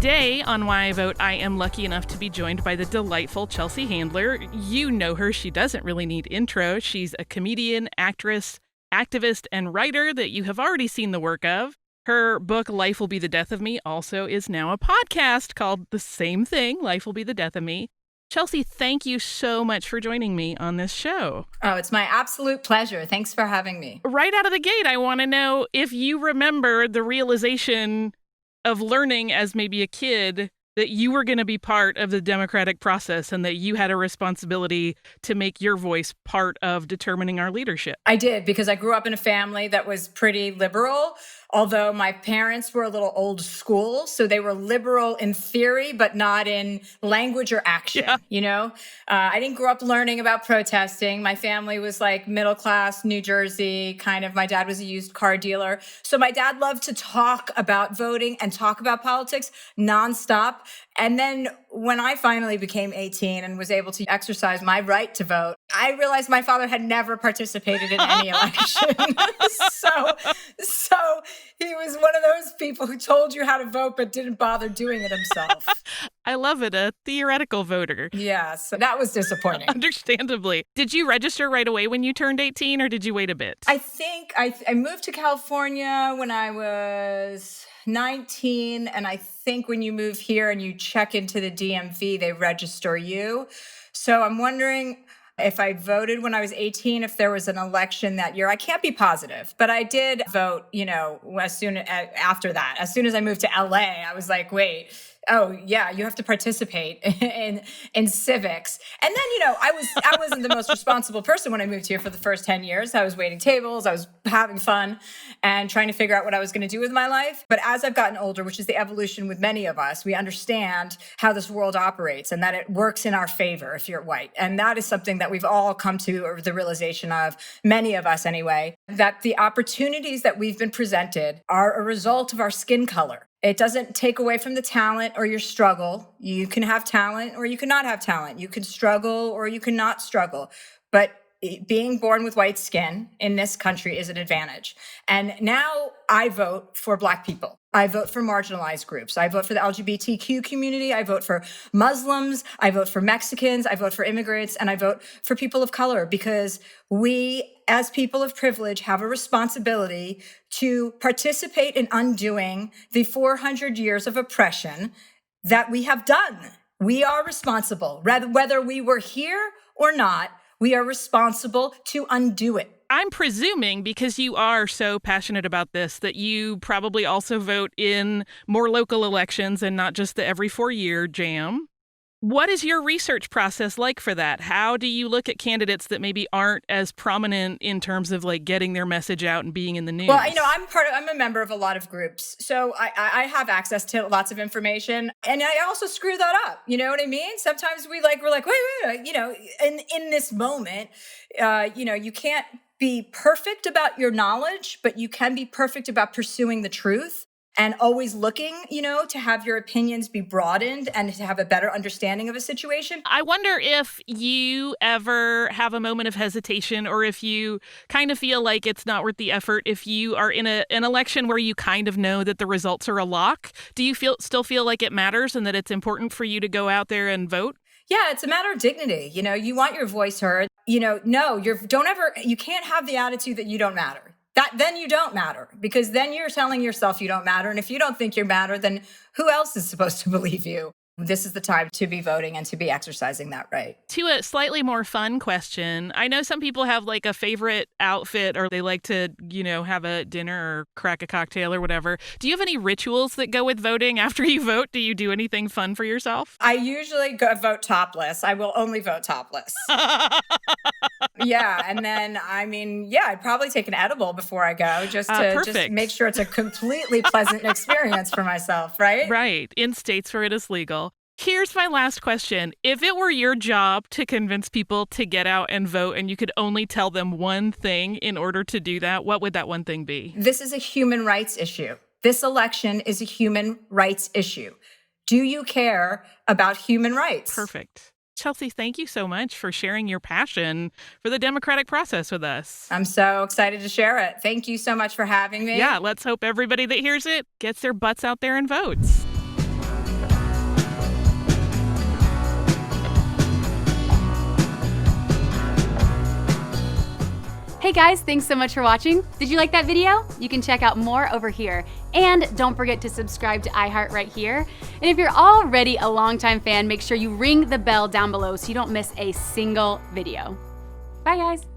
Today on Why I Vote, I am lucky enough to be joined by the delightful Chelsea Handler. You know her. She doesn't really need intro. She's a comedian, actress, activist, and writer that you have already seen the work of. Her book, Life Will Be the Death of Me, also is now a podcast called the same thing, Life Will Be the Death of Me. Chelsea, thank you so much for joining me on this show. Oh, it's my absolute pleasure. Thanks for having me. Right out of the gate, I want to know if you remember the realization of learning as maybe a kid that you were going to be part of the democratic process and that you had a responsibility to make your voice part of determining our leadership. I did, because I grew up in a family that was pretty liberal, although my parents were a little old school. So they were liberal in theory, but not in language or action. Yeah. You know, I didn't grow up learning about protesting. My family was like middle class, New Jersey, kind of. My dad was a used car dealer. So my dad loved to talk about voting and talk about politics nonstop. And then when I finally became 18 and was able to exercise my right to vote, I realized my father had never participated in any election. So he was one of those people who told you how to vote but didn't bother doing it himself. I love it, a theoretical voter. Yeah, so that was disappointing. Understandably. Did you register right away when you turned 18 or did you wait a bit? I think I moved to California when I was 19, and I think when you move here and you check into the DMV, they register you. So I'm wondering if I voted when I was 18, if there was an election that year. I can't be positive, but I did vote, after that. As soon as I moved to LA, I was like, wait, oh yeah, you have to participate in civics. And then, I wasn't the most responsible person when I moved here for the first 10 years. I was waiting tables, I was having fun and trying to figure out what I was going to do with my life. But as I've gotten older, which is the evolution with many of us, we understand how this world operates and that it works in our favor if you're white. And that is something that we've all come to the realization of, many of us anyway, that the opportunities that we've been presented are a result of our skin color. It doesn't take away from the talent or your struggle. You can have talent or you cannot have talent. You can struggle or you cannot struggle. But being born with white skin in this country is an advantage. And now I vote for Black people. I vote for marginalized groups. I vote for the LGBTQ community. I vote for Muslims. I vote for Mexicans. I vote for immigrants. And I vote for people of color, because we, as people of privilege, have a responsibility to participate in undoing the 400 years of oppression that we have done. We are responsible. Whether we were here or not, we are responsible to undo it. I'm presuming, because you are so passionate about this, that you probably also vote in more local elections and not just the every 4-year jam. What is your research process like for that? How do you look at candidates that maybe aren't as prominent in terms of like getting their message out and being in the news? Well, I'm a member of a lot of groups, so I have access to lots of information, and I also screw that up. You know what I mean? Sometimes we're like, wait, in this moment, you can't be perfect about your knowledge, but you can be perfect about pursuing the truth. And always looking, to have your opinions be broadened and to have a better understanding of a situation. I wonder if you ever have a moment of hesitation, or if you kind of feel like it's not worth the effort if you are in an election where you kind of know that the results are a lock. Do you still feel like it matters and that it's important for you to go out there and vote? Yeah, it's a matter of dignity. You want your voice heard. You can't have the attitude that you don't matter. Then you don't matter, because then you're telling yourself you don't matter. And if you don't think you matter, then who else is supposed to believe you? This is the time to be voting and to be exercising that right. To a slightly more fun question, I know some people have like a favorite outfit, or they like to, have a dinner or crack a cocktail or whatever. Do you have any rituals that go with voting after you vote? Do you do anything fun for yourself? I usually vote topless. I will only vote topless. Yeah. And then, I'd probably take an edible before I go just to make sure it's a completely pleasant experience for myself, right? Right. In states where it is legal. Here's my last question. If it were your job to convince people to get out and vote and you could only tell them one thing in order to do that, what would that one thing be? This is a human rights issue. This election is a human rights issue. Do you care about human rights? Perfect. Chelsea, thank you so much for sharing your passion for the democratic process with us. I'm so excited to share it. Thank you so much for having me. Yeah, let's hope everybody that hears it gets their butts out there and votes. Hey guys, thanks so much for watching. Did you like that video? You can check out more over here. And don't forget to subscribe to iHeart right here. And if you're already a longtime fan, make sure you ring the bell down below so you don't miss a single video. Bye guys.